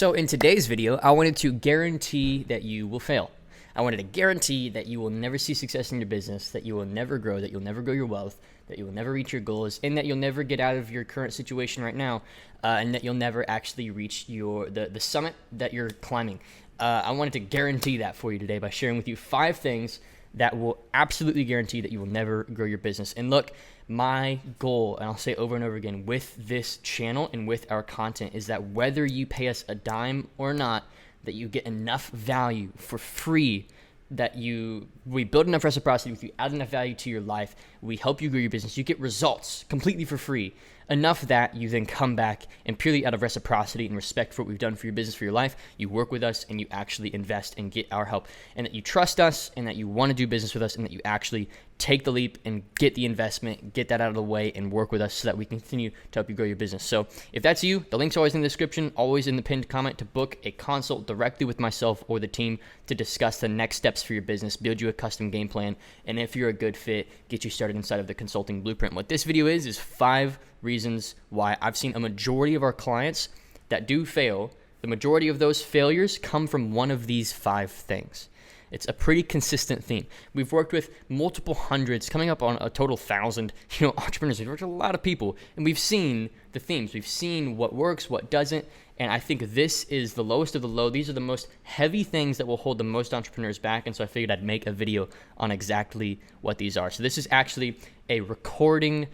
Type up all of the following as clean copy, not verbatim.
So in today's video, I wanted to guarantee that you will fail. I wanted to guarantee that you will never see success in your business, that you will never grow, that you'll never grow your wealth, that you will never reach your goals, and that you'll never get out of your current situation right now, and that you'll never actually reach the summit that you're climbing. I wanted to guarantee that for you today by sharing with you 5 things that will absolutely guarantee that you will never grow your business. And look, my goal, and I'll say over and over again, with this channel and with our content is that whether you pay us a dime or not, that you get enough value for free, that we build enough reciprocity with you, add enough value to your life, we help you grow your business, you get results completely for free, enough that you then come back and purely out of reciprocity and respect for what we've done for your business, for your life, you work with us and you actually invest and get our help, and that you trust us and that you want to do business with us and that you actually take the leap and get the investment, get that out of the way and work with us so that we continue to help you grow your business. So if that's you, the link's always in the description, always in the pinned comment to book a consult directly with myself or the team to discuss the next steps for your business, build you a custom game plan, and if you're a good fit, get you started inside of the consulting blueprint. What this video is 5 reasons why I've seen a majority of our clients that do fail. The majority of those failures come from one of these 5 things. It's a pretty consistent theme. We've worked with multiple hundreds, coming up on a total 1,000, entrepreneurs. We've worked with a lot of people, and we've seen the themes. We've seen what works, what doesn't, and I think this is the lowest of the low. These are the most heavy things that will hold the most entrepreneurs back, and so I figured I'd make a video on exactly what these are. So this is actually a recording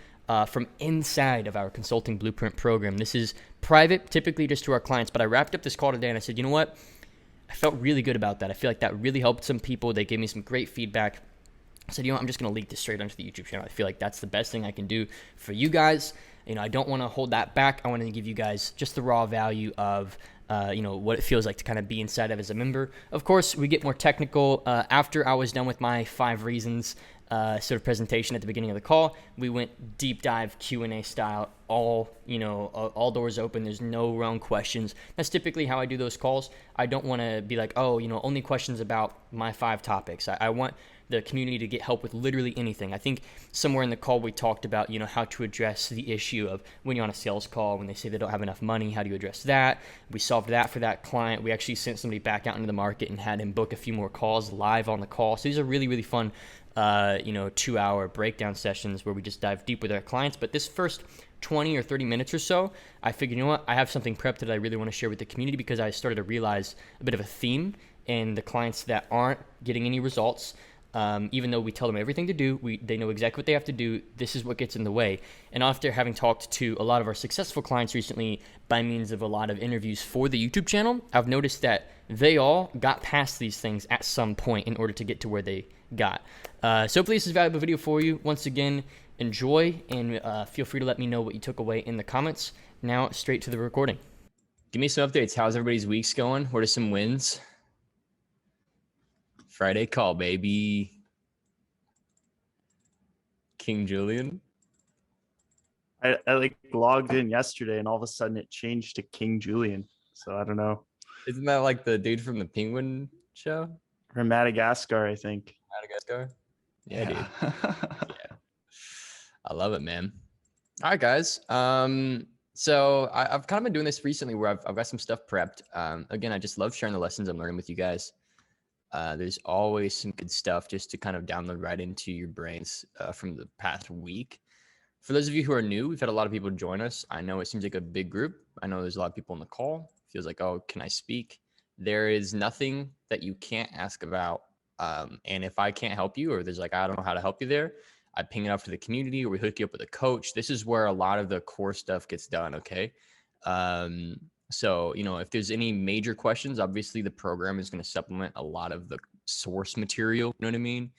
from inside of our Consulting Blueprint program. This is private, typically just to our clients, but I wrapped up this call today, and I said, you know what? I felt really good about that. I feel like that really helped some people. They gave me some great feedback. I said, I'm just going to leak this straight onto the YouTube channel. I feel like that's the best thing I can do for you guys. I don't want to hold that back. I want to give you guys just the raw value of, what it feels like to kind of be inside of as a member. Of course, we get more technical. After I was done with my 5 reasons sort of presentation at the beginning of the call, we went deep dive Q&A style, all doors open. There's no wrong questions. That's typically how I do those calls. I don't want to be like, only questions about my 5 topics. I want the community to get help with literally anything. I think somewhere in the call we talked about, how to address the issue of when you're on a sales call, when they say they don't have enough money, how do you address that? We solved that for that client. We actually sent somebody back out into the market and had him book a few more calls live on the call. So these are really, really fun 2-hour breakdown sessions where we just dive deep with our clients. But this first 20 or 30 minutes or so, I figured, I have something prepped that I really want to share with the community, because I started to realize a bit of a theme in the clients that aren't getting any results. Even though we tell them everything to do, they know exactly what they have to do. This is what gets in the way. And after having talked to a lot of our successful clients recently by means of a lot of interviews for the YouTube channel, I've noticed that they all got past these things at some point in order to get to where they got. So hopefully this is a valuable video for you. Once again, enjoy, and feel free to let me know what you took away in the comments. Now, straight to the recording. Give me some updates. How's everybody's weeks going? What are some wins? Friday call, baby. King Julian. I logged in yesterday and all of a sudden it changed to King Julian. So I don't know. Isn't that like the dude from the Penguin show? From Madagascar, I think. Madagascar? Yeah, dude. Yeah. I love it, man. All right, guys. So I've kind of been doing this recently where I've got some stuff prepped. Again, I just love sharing the lessons I'm learning with you guys. There's always some good stuff just to kind of download right into your brains from the past week. For those of you who are new, we've had a lot of people join us. I know it seems like a big group. I know there's a lot of people on the call. It feels like, oh, can I speak? There is nothing that you can't ask about. And if I can't help you, or there's like, I don't know how to help you there, I ping it up to the community, or we hook you up with a coach. This is where a lot of the core stuff gets done, okay? So, if there's any major questions, obviously the program is going to supplement a lot of the source material. You know what I mean?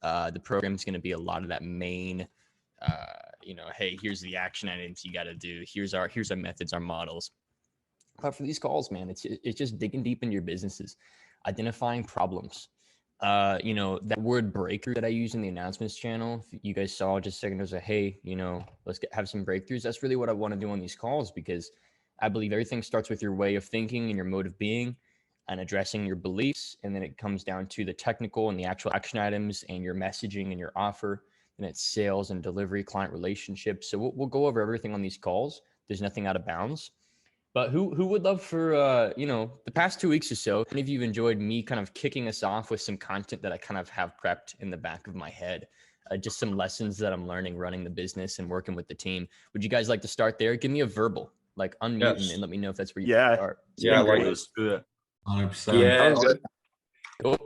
The program is going to be a lot of that main, hey, here's the action items you got to do. Here's our methods, our models. But for these calls, man, it's just digging deep into your businesses, identifying problems. That word breakthrough that I use in the announcements channel, if you guys saw just a second, I was like, hey, let's have some breakthroughs. That's really what I want to do on these calls, because I believe everything starts with your way of thinking and your mode of being and addressing your beliefs. And then it comes down to the technical and the actual action items and your messaging and your offer. And it's sales and delivery, client relationships. So we'll go over everything on these calls. There's nothing out of bounds. But who would love for the past 2 weeks or so, if any of you have enjoyed me kind of kicking us off with some content that I kind of have prepped in the back of my head, just some lessons that I'm learning running the business and working with the team. Would you guys like to start there? Give me a verbal, like unmute and let me know if that's where you start. Yeah, Let's do it. 100%. Yeah, Sounds good. Cool.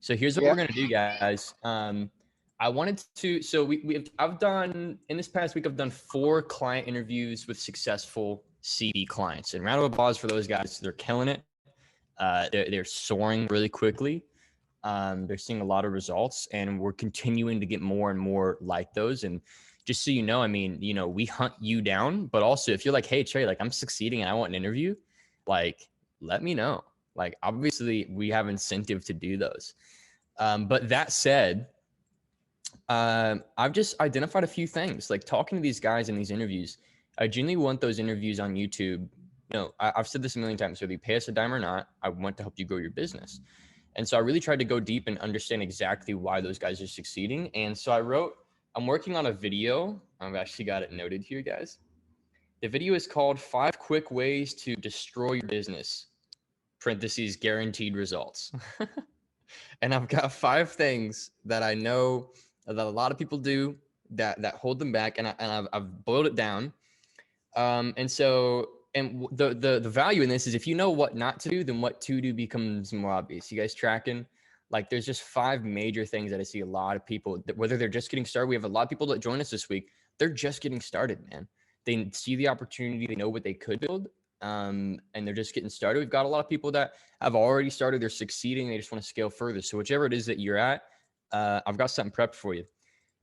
So here's what we're gonna do, guys. I wanted to. So I've done in this past week. I've done 4 client interviews with successful CB clients, and round of applause for those guys. They're killing it. They're soaring really quickly. They're seeing a lot of results, and we're continuing to get more and more like those. And just so you know, I mean, we hunt you down, but also if you're like, hey Trey, like I'm succeeding and I want an interview, like let me know. Like obviously we have incentive to do those. But that said, I've just identified a few things. Like talking to these guys in these interviews, I genuinely want those interviews on YouTube. I've said this a million times, whether you pay us a dime or not, I want to help you grow your business. And so I really tried to go deep and understand exactly why those guys are succeeding. And so I'm working on a video. I've actually got it noted here, guys. The video is called 5 Quick Ways to Destroy Your Business, parentheses, guaranteed results. And I've got 5 things that I know that a lot of people do that hold them back. And I've boiled it down. And the value in this is if you know what not to do, then what to do becomes more obvious. You guys tracking? Like there's just 5 major things that I see a lot of people, whether they're just getting started. We have a lot of people that join us this week. They're just getting started, man. They see the opportunity. They know what they could build. And they're just getting started. We've got a lot of people that have already started. They're succeeding. They just want to scale further. So whichever it is that you're at, I've got something prepped for you.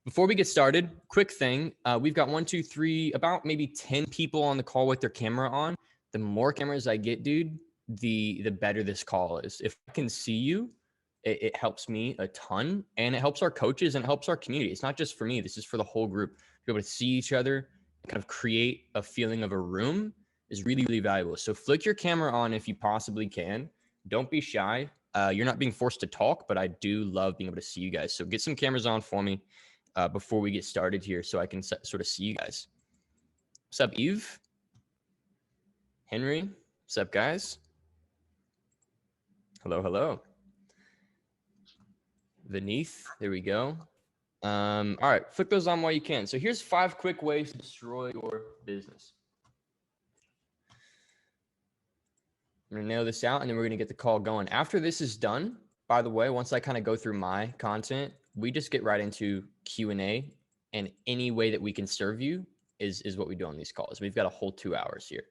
Before we get started, quick thing. We've got 1, 2, 3, about maybe 10 people on the call with their camera on. The more cameras I get, dude, the better this call is. If I can see you, it helps me a ton, and it helps our coaches and it helps our community. It's not just for me. This is for the whole group. To be able to see each other, kind of create a feeling of a room is really, really valuable. So flick your camera on if you possibly can. Don't be shy. You're not being forced to talk, but I do love being able to see you guys. So get some cameras on for me before we get started here so I can sort of see you guys. What's up, Eve? Henry? What's up, guys? Hello, hello. Beneath, there we go. All right, flick those on while you can. So here's 5 quick ways to destroy your business. I'm gonna nail this out and then we're gonna get the call going. After this is done, by the way, once I kind of go through my content, we just get right into Q&A, and any way that we can serve you is what we do on these calls. We've got a whole 2 hours here.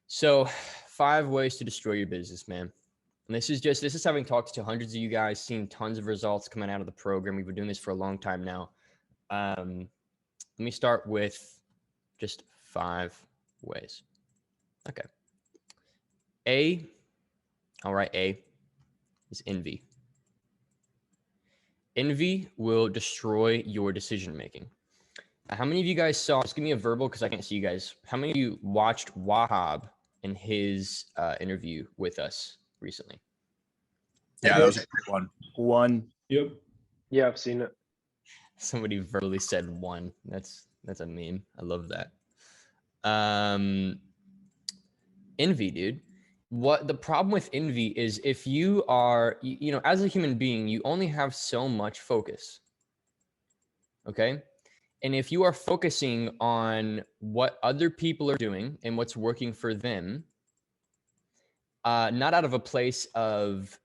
So 5 ways to destroy your business, man. And this is having talked to hundreds of you guys, seen tons of results coming out of the program. We've been doing this for a long time now. Let me start with just 5 ways. Okay. A is envy. Envy will destroy your decision-making. How many of you guys saw, just give me a verbal because I can't see you guys. How many of you watched Wahab in his interview with us recently? Yeah, that was a great one. 1. Yep. Yeah, I've seen it. Somebody verbally said 1. That's a meme. I love that. Envy, dude. What the problem with envy is, if you are, as a human being, you only have so much focus. Okay. And if you are focusing on what other people are doing and what's working for them, not out of a place of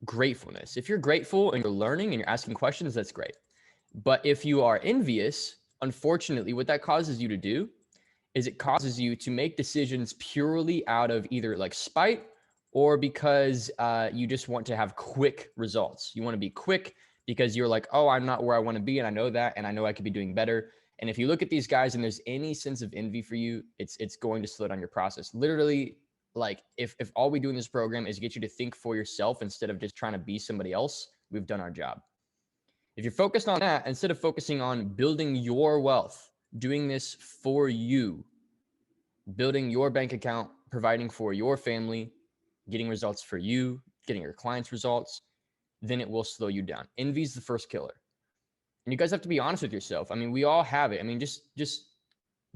gratefulness. If you're grateful and you're learning and you're asking questions, that's great. But if you are envious, unfortunately, what that causes you to do is it causes you to make decisions purely out of either like spite or because you just want to have quick results. You want to be quick because you're like, oh, I'm not where I want to be, and I know that, and I know I could be doing better. And if you look at these guys and there's any sense of envy for you, it's going to slow down your process. Literally, like if all we do in this program is get you to think for yourself instead of just trying to be somebody else, we've done our job. If you're focused on that, instead of focusing on building your wealth, doing this for you, building your bank account, providing for your family, getting results for you, getting your clients results, then it will slow you down. Envy is the first killer. And you guys have to be honest with yourself. I mean, we all have it. I mean, just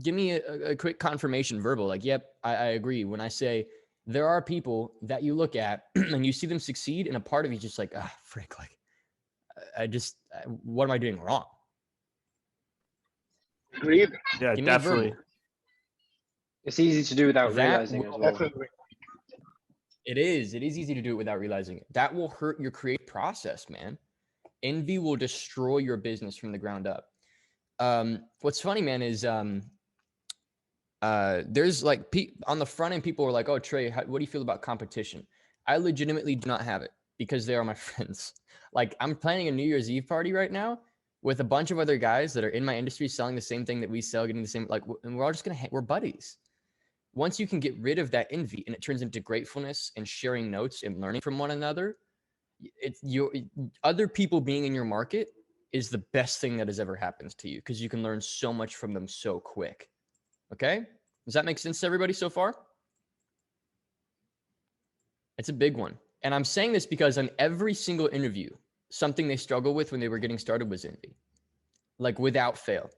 give me a quick confirmation verbal. Like, yep, I agree. When I say there are people that you look at and you see them succeed, and a part of you is just like, frick, like, what am I doing wrong? Agreed. Yeah, Give me a definitely. verbal. It's easy to do without That realizing as well. Definitely. It is easy to do it without realizing it. That will hurt your creative process, man. Envy will destroy your business from the ground up. What's funny, man, is there's like on the front end, people are like, "Oh, Trey, what do you feel about competition?" I legitimately do not have it because they are my friends. Like, I'm planning a New Year's Eve party right now with a bunch of other guys that are in my industry selling the same thing that we sell, getting the same, like, and we're all just we're buddies. Once you can get rid of that envy and it turns into gratefulness and sharing notes and learning from one another, other people being in your market is the best thing that has ever happened to you, because you can learn so much from them so quick. Okay? Does that make sense to everybody so far? It's a big one. And I'm saying this because on every single interview, something they struggled with when they were getting started was envy. Like, without fail.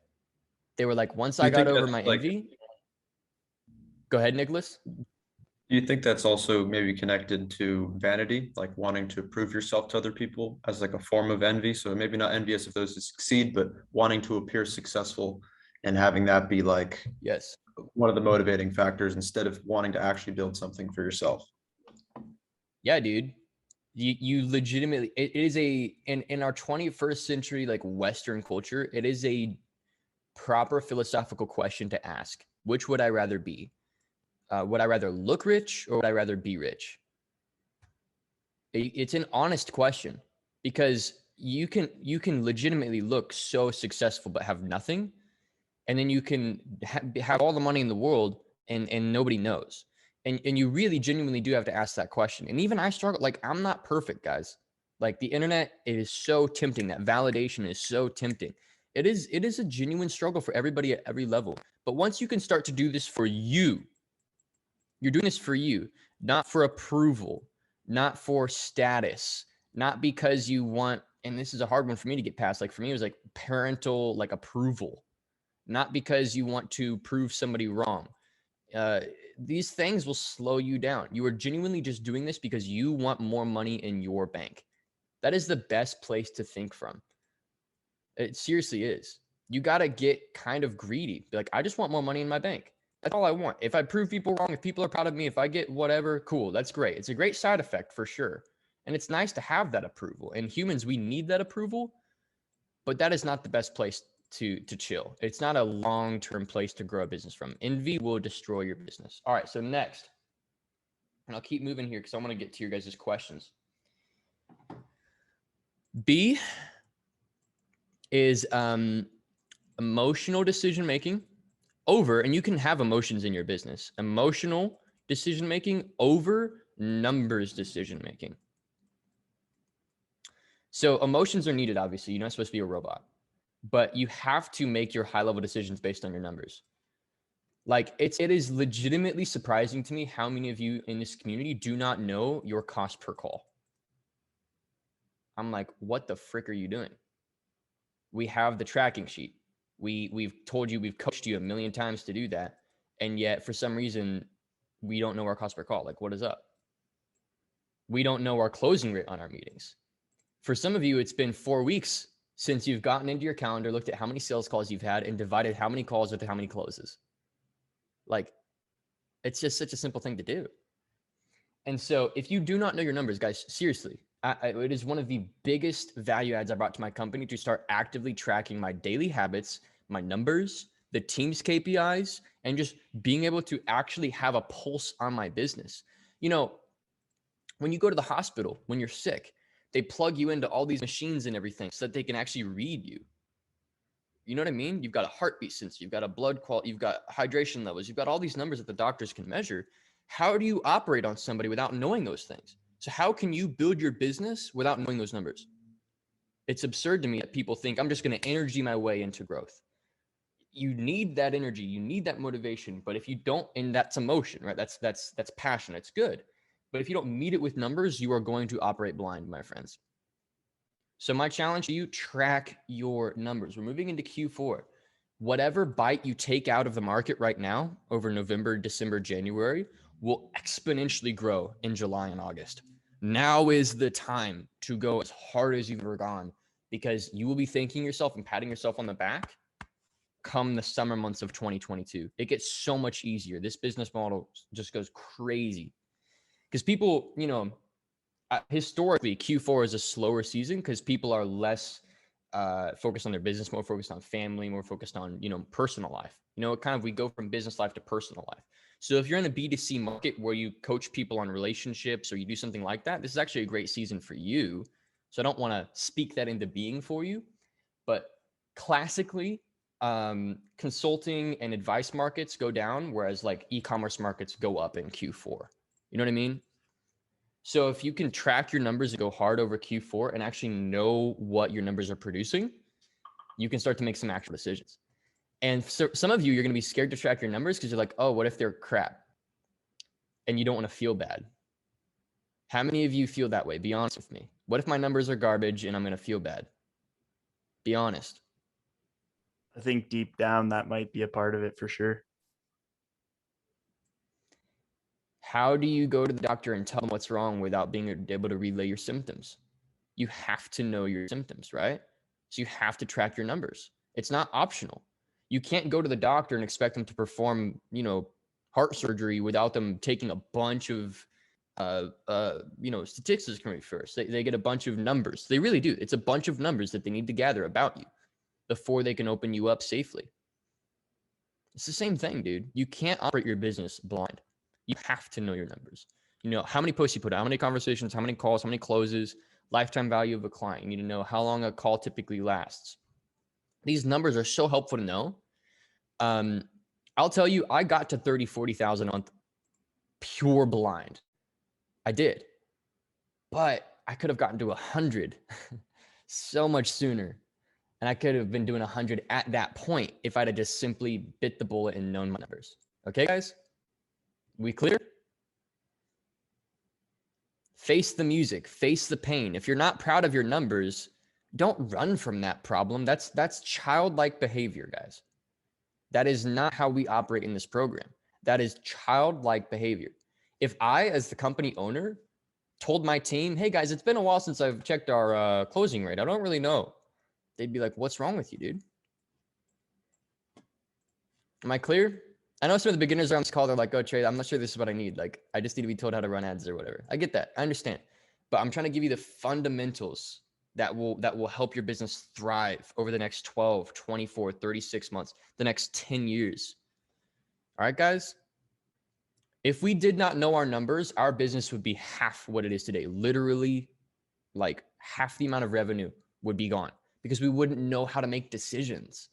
They were like, once I got over my envy. Go ahead, Nicholas. Do you think that's also maybe connected to vanity, like wanting to prove yourself to other people as like a form of envy? So maybe not envious of those who succeed, but wanting to appear successful and having that be like Yes, one of the motivating factors instead of wanting to actually build something for yourself. yeah, dude. You legitimately, it is in our 21st century, like, Western culture, it is a proper philosophical question to ask. Which would I rather be? Would I rather look rich or would I rather be rich? It's an honest question, because you can legitimately look so successful but have nothing, and then you can have all the money in the world and nobody knows. And you really genuinely do have to ask that question. And even I struggle. Like, I'm not perfect, guys. Like, the internet, it is so tempting. That validation is so tempting. It is a genuine struggle for everybody at every level. But once you can start to do this for you, you're doing this for you, not for approval, not for status, not because you want, and this is a hard one for me to get past. Like, for me, it was like parental, like, approval, not because you want to prove somebody wrong. These things will slow you down. You are genuinely just doing this because you want more money in your bank. That is the best place to think from. It seriously is. You got to get kind of greedy. Be like, I just want more money in my bank. That's all I want. If I prove people wrong, if people are proud of me, if I get whatever, cool. That's great. It's a great side effect for sure. And it's nice to have that approval. And humans, we need that approval, but that is not the best place to chill. It's not a long-term place to grow a business from. Envy will destroy your business. All right, so next, and I'll keep moving here because I want to get to your guys' questions. B is emotional decision-making over, and you can have emotions in your business, emotional decision-making over numbers decision-making. So emotions are needed, obviously. You're not supposed to be a robot, but you have to make your high-level decisions based on your numbers. Like, it is legitimately surprising to me how many of you in this community do not know your cost per call. I'm like, what the frick are you doing? We have the tracking sheet. We've told you, we've coached you a million times to do that. And yet, for some reason, we don't know our cost per call. Like, what is up? We don't know our closing rate on our meetings. For some of you, it's been 4 weeks since you've gotten into your calendar, looked at how many sales calls you've had, and divided how many calls with how many closes. Like, it's just such a simple thing to do. And so if you do not know your numbers, guys, seriously, it is one of the biggest value adds I brought to my company, to start actively tracking my daily habits, my numbers, the team's KPIs, and just being able to actually have a pulse on my business. You know, when you go to the hospital, when you're sick, they plug you into all these machines and everything so that they can actually read you. You know what I mean? You've got a heartbeat sensor, you've got a blood quality, you've got hydration levels, you've got all these numbers that the doctors can measure. How do you operate on somebody without knowing those things? So how can you build your business without knowing those numbers? It's absurd to me that people think I'm just going to energy my way into growth. You need that energy, you need that motivation, but if you don't, and that's emotion, right? That's passion. It's good. But if you don't meet it with numbers, you are going to operate blind, my friends. So my challenge to you, track your numbers. We're moving into Q4. whatever bite you take out of the market right now over November, December, January will exponentially grow in July and August. Now is the time to go as hard as you've ever gone, because you will be thanking yourself and patting yourself on the back come the summer months of 2022. It gets so much easier. This business model just goes crazy because people, historically Q4 is a slower season because people are less focused on their business, more focused on family, more focused on, personal life. We go from business life to personal life. So if you're in a B2C market where you coach people on relationships or you do something like that, this is actually a great season for you. So I don't want to speak that into being for you, but classically, consulting and advice markets go down, whereas like e-commerce markets go up in Q4. You know what I mean? So if you can track your numbers and go hard over Q4 and actually know what your numbers are producing, you can start to make some actual decisions. And so some of you, you're going to be scared to track your numbers because you're like, oh, what if they're crap? And you don't want to feel bad. How many of you feel that way? Be honest with me. What if my numbers are garbage and I'm going to feel bad? Be honest. I think deep down that might be a part of it for sure. How do you go to the doctor and tell them what's wrong without being able to relay your symptoms? You have to know your symptoms, right? So you have to track your numbers. It's not optional. You can't go to the doctor and expect them to perform, heart surgery without them taking a bunch of, statistics coming first. They get a bunch of numbers. They really do. It's a bunch of numbers that they need to gather about you before they can open you up safely. It's the same thing, dude. You can't operate your business blind. You have to know your numbers. How many posts you put out, how many conversations, how many calls, how many closes, lifetime value of a client. You need to know how long a call typically lasts. These numbers are so helpful to know. I'll tell you, I got to 30, 40,000 a month pure blind. I did. But I could have gotten to 100 so much sooner. And I could have been doing 100 at that point if I'd have just simply bit the bullet and known my numbers. Okay, guys? We clear? Face the music, face the pain. If you're not proud of your numbers, don't run from that problem. That's childlike behavior, guys. That is not how we operate in this program. That is childlike behavior. If I, as the company owner, told my team, hey guys, it's been a while since I've checked our closing rate, I don't really know, they'd be like, what's wrong with you, dude? Am I clear? I know some of the beginners are on this call, they're like, oh, Trey, I'm not sure this is what I need. Like, I just need to be told how to run ads or whatever. I get that. I understand. But I'm trying to give you the fundamentals that will help your business thrive over the next 12, 24, 36 months, the next 10 years. All right, guys? If we did not know our numbers, our business would be half what it is today. Literally, like half the amount of revenue would be gone because we wouldn't know how to make decisions.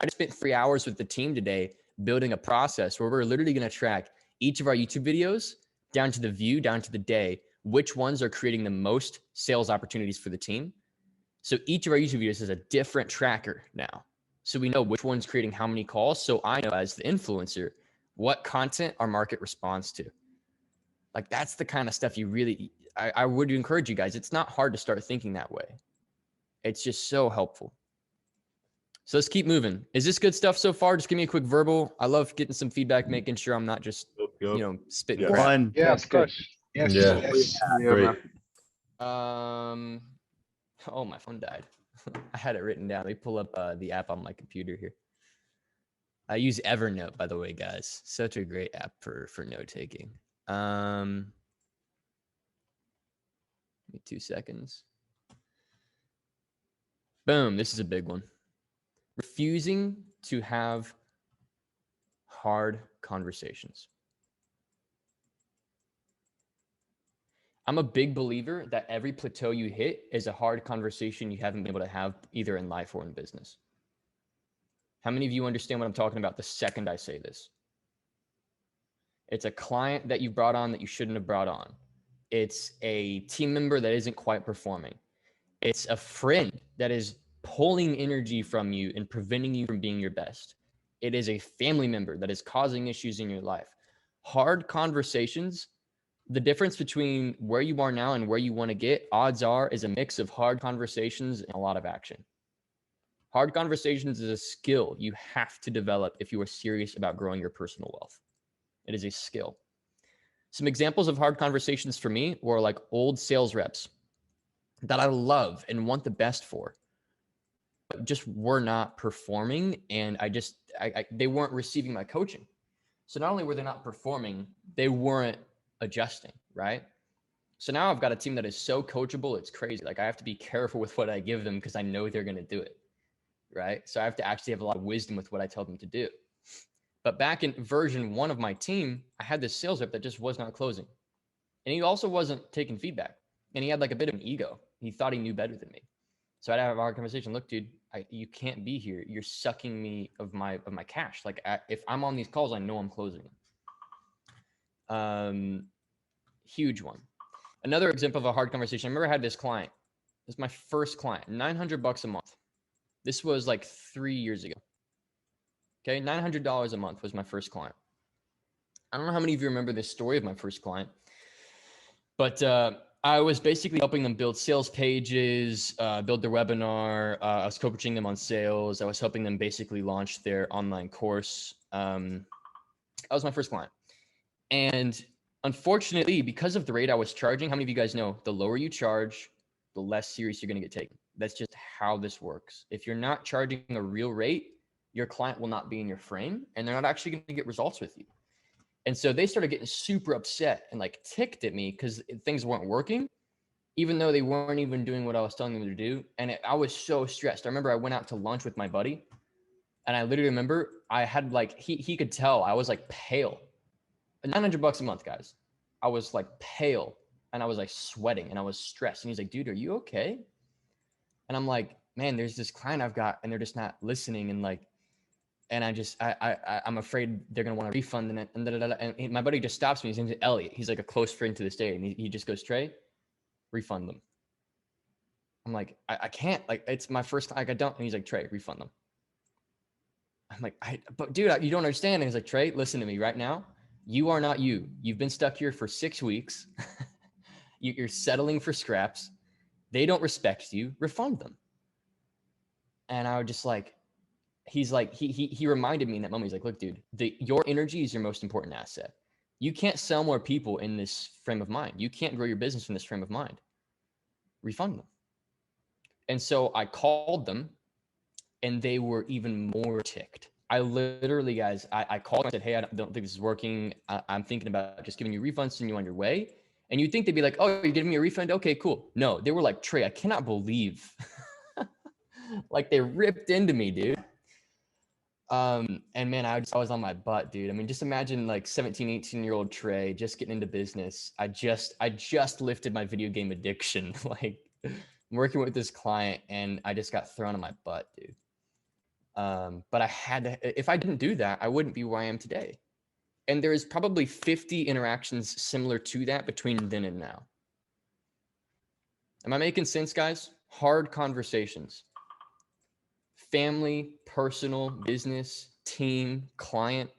I just spent 3 hours with the team today building a process where we're literally going to track each of our YouTube videos down to the view, down to the day, which ones are creating the most sales opportunities for the team. So each of our YouTube videos is a different tracker now. So we know which one's creating how many calls. So I know as the influencer, what content our market responds to. Like that's the kind of stuff you really, I would encourage you guys. It's not hard to start thinking that way. It's just so helpful. So let's keep moving. Is this good stuff so far? Just give me a quick verbal. I love getting some feedback, making sure I'm not just, spitting crap. One. Yeah, it's good. Yes. Yeah. Yes. Great. Oh, my phone died. I had it written down. Let me pull up the app on my computer here. I use Evernote, by the way, guys. Such a great app for note taking. Give me 2 seconds. Boom. This is a big one. Refusing to have hard conversations. I'm a big believer that every plateau you hit is a hard conversation you haven't been able to have either in life or in business. How many of you understand what I'm talking about the second I say this? It's a client that you brought on that you shouldn't have brought on. It's a team member that isn't quite performing. It's a friend that is pulling energy from you and preventing you from being your best. It is a family member that is causing issues in your life. Hard conversations, the difference between where you are now and where you want to get, odds are, is a mix of hard conversations and a lot of action. Hard conversations is a skill you have to develop if you are serious about growing your personal wealth. It is a skill. Some examples of hard conversations for me were like old sales reps that I love and want the best for, but just were not performing. And they weren't receiving my coaching. So not only were they not performing, they weren't adjusting, right? So now I've got a team that is so coachable, it's crazy. Like I have to be careful with what I give them because I know they're going to do it, right? So I have to actually have a lot of wisdom with what I tell them to do. But back in version 1 of my team, I had this sales rep that just was not closing. And he also wasn't taking feedback. And he had like a bit of an ego. He thought he knew better than me. So I'd have a hard conversation. Look, dude, you can't be here. You're sucking me of my cash. Like if I'm on these calls, I know I'm closing them. Huge one. Another example of a hard conversation. I remember I had this client. This is my first client, $900 a month. This was like 3 years ago. Okay, $900 a month was my first client. I don't know how many of you remember this story of my first client, but I was basically helping them build sales pages, build their webinar. I was coaching them on sales. I was helping them basically launch their online course. That was my first client. And unfortunately, because of the rate I was charging, how many of you guys know the lower you charge, the less serious you're going to get taken? That's just how this works. If you're not charging a real rate, your client will not be in your frame and they're not actually going to get results with you. And so they started getting super upset and like ticked at me because things weren't working, even though they weren't even doing what I was telling them to do. And I was so stressed. I remember I went out to lunch with my buddy and I literally remember I had like, he could tell I was like pale. $900 a month, guys. I was like pale and I was like sweating and I was stressed. And he's like, dude, are you okay? And I'm like, man, there's this client I've got and they're just not listening. And like, and I'm afraid they're going to want to refund and and my buddy just stops me. His name's Elliot. He's like a close friend to this day. And he just goes, Trey, refund them. I'm like, I can't, like, it's my first, like, I don't. And he's like, Trey, refund them. I'm like, but dude, you don't understand. And he's like, Trey, listen to me right now. You are not you. You've been stuck here for 6 weeks. You're settling for scraps. They don't respect you. Refund them. And I was just like, he's like, he reminded me in that moment. He's like, look, dude, your energy is your most important asset. You can't sell more people in this frame of mind. You can't grow your business in this frame of mind. Refund them. And so I called them and they were even more ticked. I literally, guys, I called and I said, hey, I don't think this is working. I'm thinking about just giving you refunds, sending you on your way. And you'd think they'd be like, oh, you're giving me a refund? Okay, cool. No, they were like, Trey, I cannot believe. Like they ripped into me, dude. And man, I was on my butt, dude. I mean, just imagine like 17, 18-year-old Trey just getting into business. I just lifted my video game addiction, like working with this client and I just got thrown on my butt, dude. But I had to, if I didn't do that, I wouldn't be where I am today. And there is probably 50 interactions similar to that between then and now. Am I making sense, guys? Hard conversations. Family, personal, business, team, client,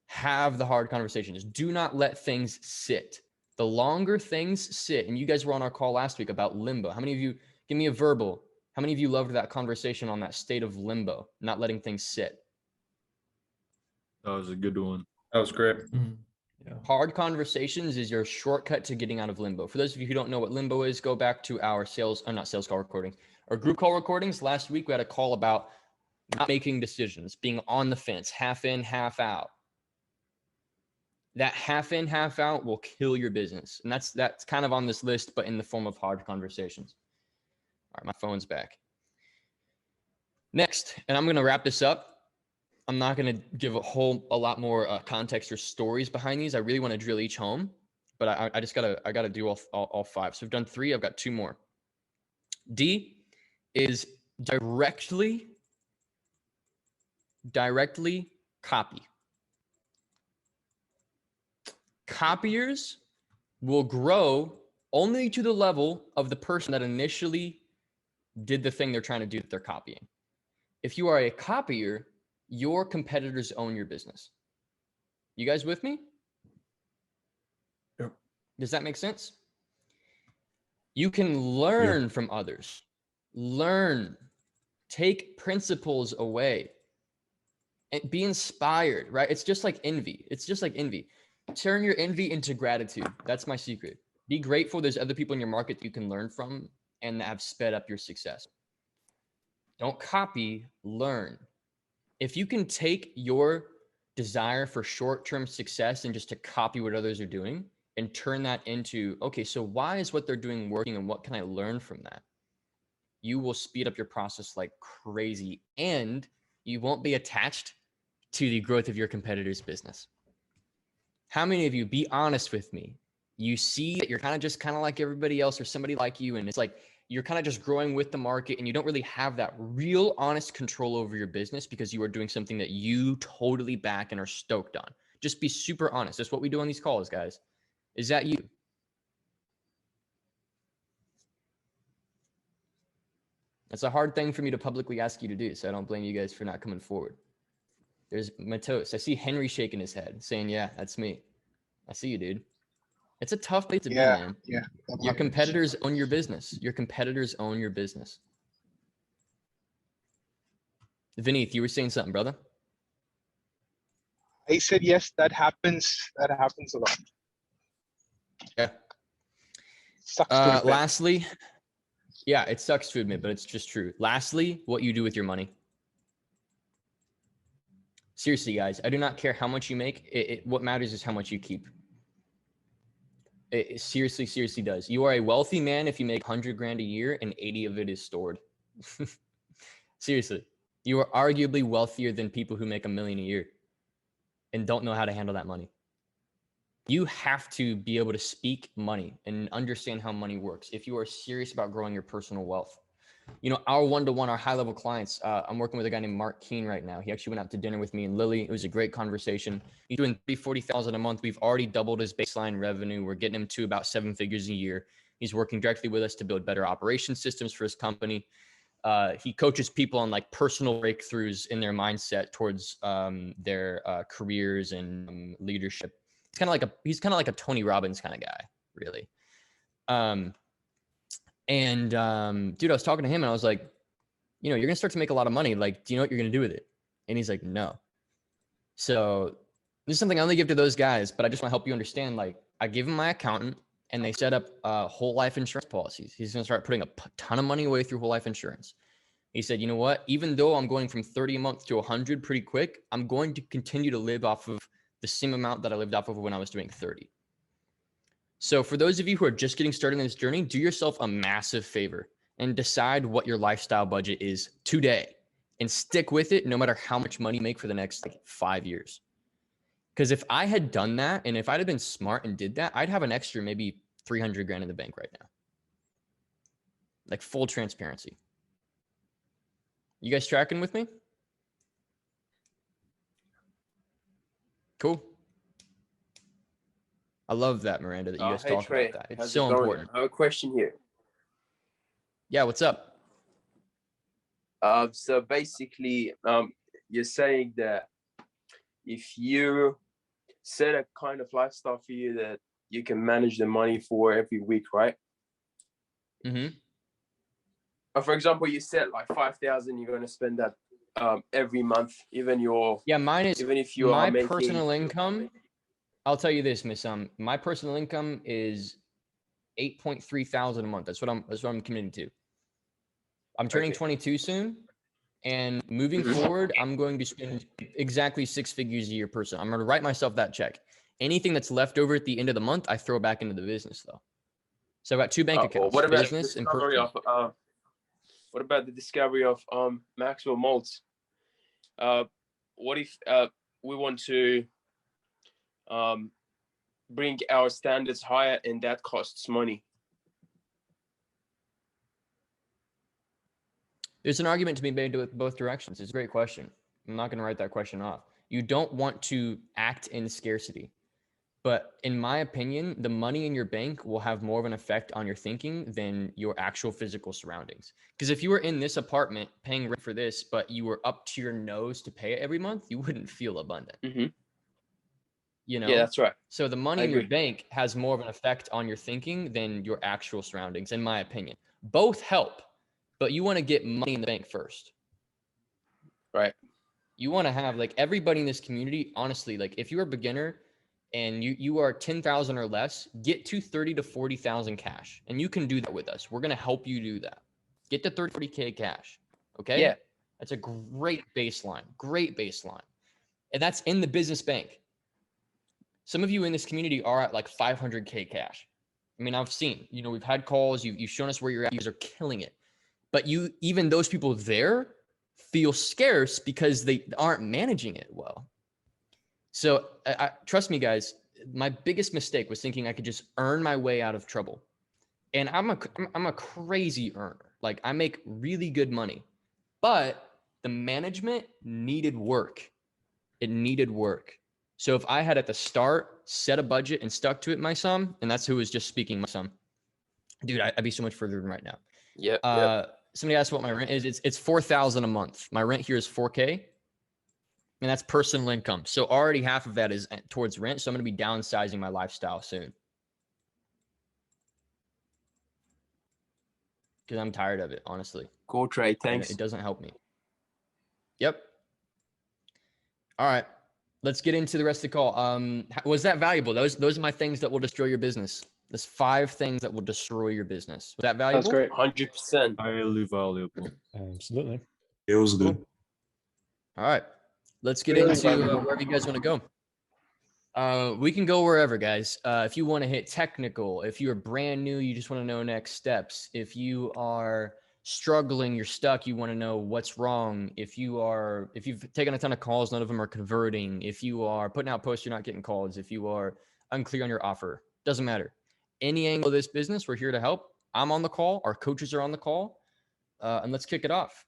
have the hard conversations. Do not let things sit. The longer things sit, and you guys were on our call last week about limbo. How many of you, give me a verbal, how many of you loved that conversation on that state of limbo, not letting things sit? That was a good one. That was great. Yeah. Hard conversations is your shortcut to getting out of limbo. For those of you who don't know what limbo is, go back to our not sales call recordings, our group call recordings. Last week, we had a call about not making decisions, being on the fence, half in, half out. That half in, half out will kill your business. And that's kind of on this list, but in the form of hard conversations. All right, my phone's back. Next, and I'm going to wrap this up. I'm not going to give a lot more context or stories behind these. I really want to drill each home, but I got to do all 5. So I've done 3. I've got 2 more. D is directly copy. Copiers will grow only to the level of the person that initially did the thing they're trying to do that they're copying. If you are a copier, your competitors own your business. You guys with me? Yep. Does that make sense? You can learn from others. Learn. Take principles away and be inspired, right? It's just like envy. Turn your envy into gratitude. That's my secret. Be grateful there's other people in your market that you can learn from and that have sped up your success. Don't copy, learn. If you can take your desire for short-term success and just to copy what others are doing and turn that into, okay, so why is what they're doing working and what can I learn from that? You will speed up your process like crazy and you won't be attached to the growth of your competitor's business. How many of you, be honest with me, you see that you're kind of like everybody else or somebody like you, and it's like you're kind of just growing with the market and you don't really have that real honest control over your business because you are doing something that you totally back and are stoked on. Just be super honest. That's what we do on these calls, guys. Is that you? That's a hard thing for me to publicly ask you to do, so I don't blame you guys for not coming forward. There's Matos. I see Henry shaking his head, saying, yeah, that's me. I see you, dude. It's a tough place to be, man. Yeah. Your competitors own your business. Your competitors own your business. Vineeth, you were saying something, brother? I said, yes, that happens. That happens a lot. Yeah. Sucks to admit. Lastly, yeah, it sucks to admit, but it's just true. Lastly, what you do with your money. Seriously, guys, I do not care how much you make. What matters is how much you keep. It seriously does. You are a wealthy man if you make 100 grand a year and 80 of it is stored. Seriously, you are arguably wealthier than people who make $1 million a year and don't know how to handle that money. You have to be able to speak money and understand how money works if you are serious about growing your personal wealth. You know, our one-to-one, our high-level clients, I'm working with a guy named Mark Keen right now. He actually went out to dinner with me and Lily. It was a great conversation. He's doing $40,000 a month. We've already doubled his baseline revenue. We're getting him to about 7 figures a year. He's working directly with us to build better operation systems for his company. He coaches people on like personal breakthroughs in their mindset towards their careers and leadership. He's kind of like a Tony Robbins kind of guy, really. Dude, I was talking to him and I was like, you know, you're going to start to make a lot of money. Like, do you know what you're going to do with it? And he's like, no. So this is something I only give to those guys, but I just want to help you understand. Like, I give him my accountant and they set up whole life insurance policies. He's going to start putting a ton of money away through whole life insurance. He said, you know what? Even though I'm going from 30 a month to 100 pretty quick, I'm going to continue to live off of the same amount that I lived off of when I was doing 30. So for those of you who are just getting started in this journey, do yourself a massive favor and decide what your lifestyle budget is today and stick with it no matter how much money you make for the next 5 years. Because if I had done that and if I'd have been smart and did that, I'd have an extra maybe 300 grand in the bank right now. Like full transparency. You guys tracking with me? Cool. I love that, Miranda, that you guys talk Trey, about that. It's how's so it going? important. I have a question here. Yeah, what's up? So basically, you're saying that if you set a kind of lifestyle for you that you can manage the money for every week, right? Mm-hmm. For example, you set like 5,000, you're going to spend that every month, even if you my are making personal income. I'll tell you this, Miss. My personal income is 8.3 thousand a month. That's what I'm committing to. I'm turning 22 soon, and moving forward, I'm going to spend exactly 6 figures a year person. I'm going to write myself that check. Anything that's left over at the end of the month, I throw back into the business though. So I've got 2 bank accounts, what about business and personal. What about the discovery of Maxwell malts? What if we want to bring our standards higher and that costs money? There's an argument to be made with both directions. It's a great question. I'm not going to write that question off. You don't want to act in scarcity. But in my opinion, the money in your bank will have more of an effect on your thinking than your actual physical surroundings. Because if you were in this apartment paying rent for this, but you were up to your nose to pay it every month, you wouldn't feel abundant. Mm-hmm. You know? Yeah, that's right. So the money in your bank has more of an effect on your thinking than your actual surroundings, in my opinion. Both help, but you want to get money in the bank first. Right. You want to have like everybody in this community, honestly, like if you're a beginner and you are 10,000 or less, get to 30 to 40,000 cash. And you can do that with us. We're going to help you do that. Get to 30, 40K cash. Okay. Yeah. That's a great baseline. And that's in the business bank. Some of you in this community are at like 500K cash. I mean, I've seen, we've had calls, you've shown us where you're at. You guys are killing it. But even those people there feel scarce because they aren't managing it well. So trust me, guys, my biggest mistake was thinking I could just earn my way out of trouble. And I'm a crazy earner. Like I make really good money, but the management needed work. It needed work. So if I had at the start set a budget and stuck to it, my son, and that's who was just speaking, my son, dude, I'd be so much further than right now. Yeah. Somebody asked what my rent is. It's $4,000 a month. My rent here is $4K, and that's personal income. So already half of that is towards rent. So I'm going to be downsizing my lifestyle soon because I'm tired of it, honestly. Cool, Trey. And Thanks. it doesn't help me. Yep. All right. Let's get into the rest of the call. Was that valuable? Those are my things that will destroy your business. There's 5 things that will destroy your business. Was that valuable? That's great. 100%. Highly valuable. Absolutely. It was good. All right. Let's get Really into valuable. wherever you guys want to go. We can go wherever, guys. If you want to hit technical, if you're brand new, you just want to know next steps. If you are struggling, you're stuck, you want to know what's wrong. If you've taken a ton of calls, none of them are converting. If you are putting out posts, you're not getting calls. If you are unclear on your offer, doesn't matter. Any angle of this business, we're here to help. I'm on the call. Our coaches are on the call. And let's kick it off.